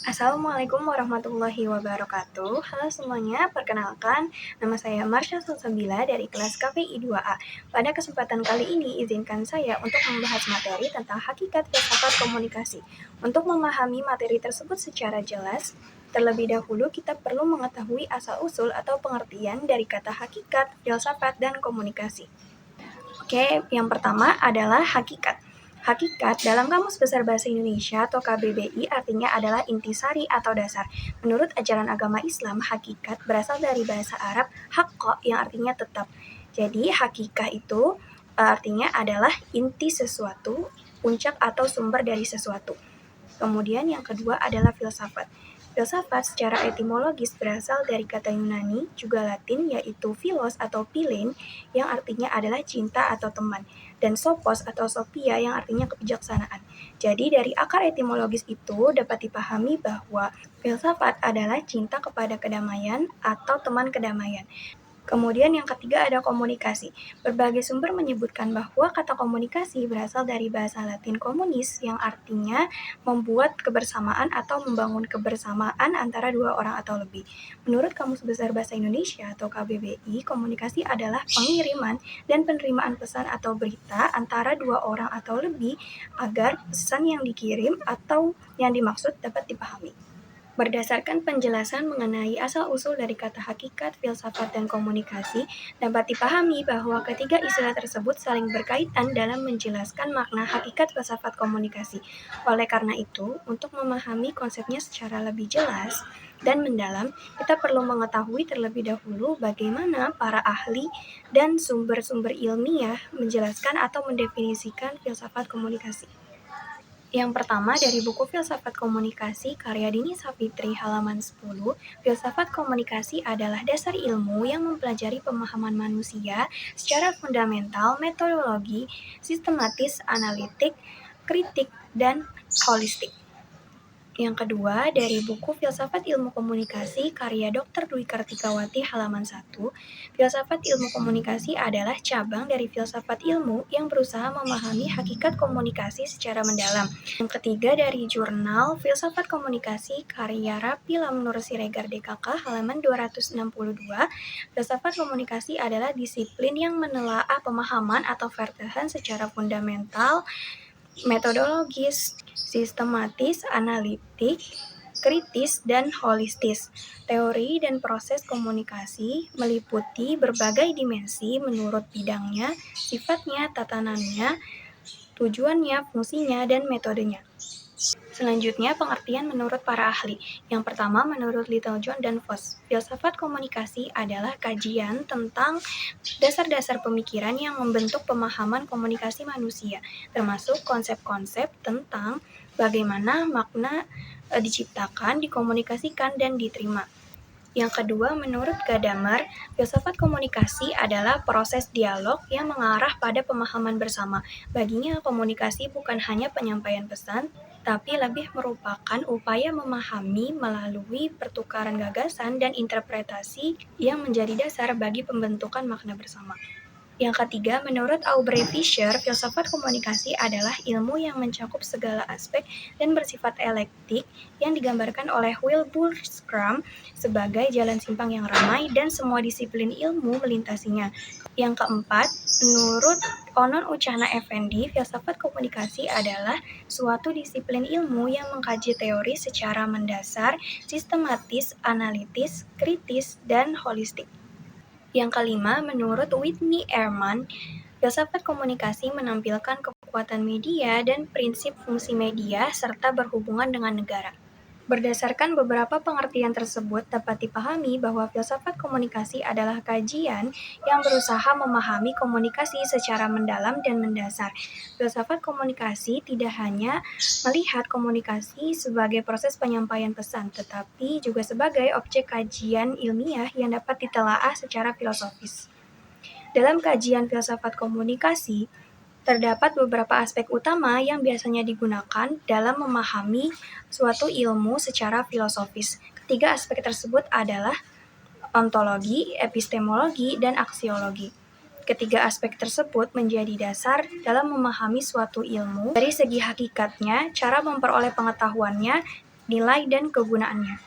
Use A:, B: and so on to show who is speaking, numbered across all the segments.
A: Assalamualaikum warahmatullahi wabarakatuh. Halo semuanya, perkenalkan nama saya Marsha Salsabila dari kelas KPI 2A. Pada kesempatan kali ini, izinkan saya untuk membahas materi tentang hakikat filsafat komunikasi. Untuk memahami materi tersebut secara jelas, terlebih dahulu kita perlu mengetahui asal-usul atau pengertian dari kata hakikat, filsafat, dan komunikasi. Oke, yang pertama adalah hakikat. Hakikat dalam Kamus Besar Bahasa Indonesia atau KBBI artinya adalah intisari atau dasar. Menurut ajaran agama Islam, hakikat berasal dari bahasa Arab hakka yang artinya tetap. Jadi hakikah itu artinya adalah inti sesuatu, puncak atau sumber dari sesuatu. Kemudian yang kedua adalah filsafat. Filsafat secara etimologis berasal dari kata Yunani, juga Latin, yaitu philos atau philein, yang artinya adalah cinta atau teman, dan sophos atau sophia yang artinya kebijaksanaan. Jadi dari akar etimologis itu dapat dipahami bahwa filsafat adalah cinta kepada kedamaian atau teman kedamaian. Kemudian yang ketiga ada komunikasi. Berbagai sumber menyebutkan bahwa kata komunikasi berasal dari bahasa Latin communis yang artinya membuat kebersamaan atau membangun kebersamaan antara dua orang atau lebih. Menurut Kamus Besar Bahasa Indonesia atau KBBI, komunikasi adalah pengiriman dan penerimaan pesan atau berita antara dua orang atau lebih agar pesan yang dikirim atau yang dimaksud dapat dipahami. Berdasarkan penjelasan mengenai asal-usul dari kata hakikat, filsafat, dan komunikasi, dapat dipahami bahwa ketiga istilah tersebut saling berkaitan dalam menjelaskan makna hakikat filsafat komunikasi. Oleh karena itu, untuk memahami konsepnya secara lebih jelas dan mendalam, kita perlu mengetahui terlebih dahulu bagaimana para ahli dan sumber-sumber ilmiah menjelaskan atau mendefinisikan filsafat komunikasi. Yang pertama dari buku Filsafat Komunikasi karya Dini Savitri halaman 10, filsafat komunikasi adalah dasar ilmu yang mempelajari pemahaman manusia secara fundamental, metodologi, sistematis, analitik, kritik, dan holistik. Yang kedua, dari buku Filsafat Ilmu Komunikasi karya Dr. Dwi Kartikawati halaman 1, filsafat ilmu komunikasi adalah cabang dari filsafat ilmu yang berusaha memahami hakikat komunikasi secara mendalam. Yang ketiga, dari jurnal Filsafat Komunikasi karya Rapi Lamnur Siregar DKK halaman 262, filsafat komunikasi adalah disiplin yang menelaah pemahaman atau vertahan secara fundamental, metodologis, sistematis, analitik, kritis, dan holistis. Teori dan proses komunikasi meliputi berbagai dimensi menurut bidangnya, sifatnya, tatanannya, tujuannya, fungsinya, dan metodenya. Selanjutnya, pengertian menurut para ahli. Yang pertama, menurut Littlejohn dan Voss, filsafat komunikasi adalah kajian tentang dasar-dasar pemikiran yang membentuk pemahaman komunikasi manusia, termasuk konsep-konsep tentang bagaimana makna diciptakan, dikomunikasikan, dan diterima. Yang kedua, menurut Gadamer, filsafat komunikasi adalah proses dialog yang mengarah pada pemahaman bersama. Baginya, komunikasi bukan hanya penyampaian pesan, tapi lebih merupakan upaya memahami melalui pertukaran gagasan dan interpretasi yang menjadi dasar bagi pembentukan makna bersama. Yang ketiga, menurut Aubrey Fisher, filsafat komunikasi adalah ilmu yang mencakup segala aspek dan bersifat elektik yang digambarkan oleh Wilbur Scrum sebagai jalan simpang yang ramai dan semua disiplin ilmu melintasinya. Yang keempat, menurut Onon Uchana Effendi, filsafat komunikasi adalah suatu disiplin ilmu yang mengkaji teori secara mendasar, sistematis, analitis, kritis, dan holistik. Yang kelima, menurut Whitney Ehrman, filsafat komunikasi menampilkan kekuatan media dan prinsip fungsi media serta berhubungan dengan negara. Berdasarkan beberapa pengertian tersebut, dapat dipahami bahwa filsafat komunikasi adalah kajian yang berusaha memahami komunikasi secara mendalam dan mendasar. Filsafat komunikasi tidak hanya melihat komunikasi sebagai proses penyampaian pesan, tetapi juga sebagai objek kajian ilmiah yang dapat ditelaah secara filosofis. Dalam kajian filsafat komunikasi, terdapat beberapa aspek utama yang biasanya digunakan dalam memahami suatu ilmu secara filosofis. Ketiga aspek tersebut adalah ontologi, epistemologi, dan aksiologi. Ketiga aspek tersebut menjadi dasar dalam memahami suatu ilmu dari segi hakikatnya, cara memperoleh pengetahuannya, nilai dan kegunaannya.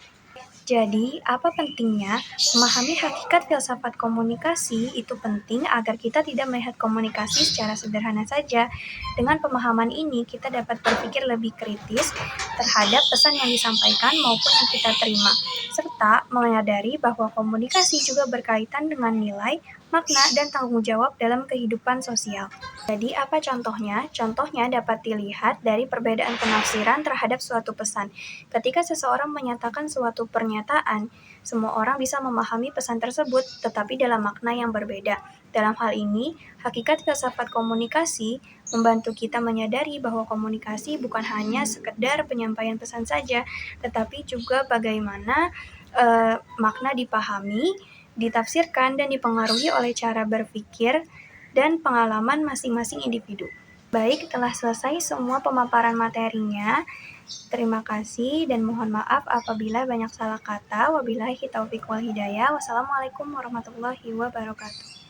A: Jadi, apa pentingnya memahami hakikat filsafat komunikasi itu penting agar kita tidak melihat komunikasi secara sederhana saja. Dengan pemahaman ini, kita dapat berpikir lebih kritis terhadap pesan yang disampaikan maupun yang kita terima, serta menyadari bahwa komunikasi juga berkaitan dengan nilai, makna, dan tanggung jawab dalam kehidupan sosial. Jadi, apa contohnya? Contohnya dapat dilihat dari perbedaan penafsiran terhadap suatu pesan. Ketika seseorang menyatakan suatu pernyataan, semua orang bisa memahami pesan tersebut, tetapi dalam makna yang berbeda. Dalam hal ini, hakikat filsafat komunikasi membantu kita menyadari bahwa komunikasi bukan hanya sekedar penyampaian pesan saja, tetapi juga bagaimana makna dipahami, ditafsirkan, dan dipengaruhi oleh cara berpikir dan pengalaman masing-masing individu. Baik, telah selesai semua pemaparan materinya. Terima kasih dan mohon maaf apabila banyak salah kata. Wabillahi taufiq wal hidayah. Wassalamualaikum warahmatullahi wabarakatuh.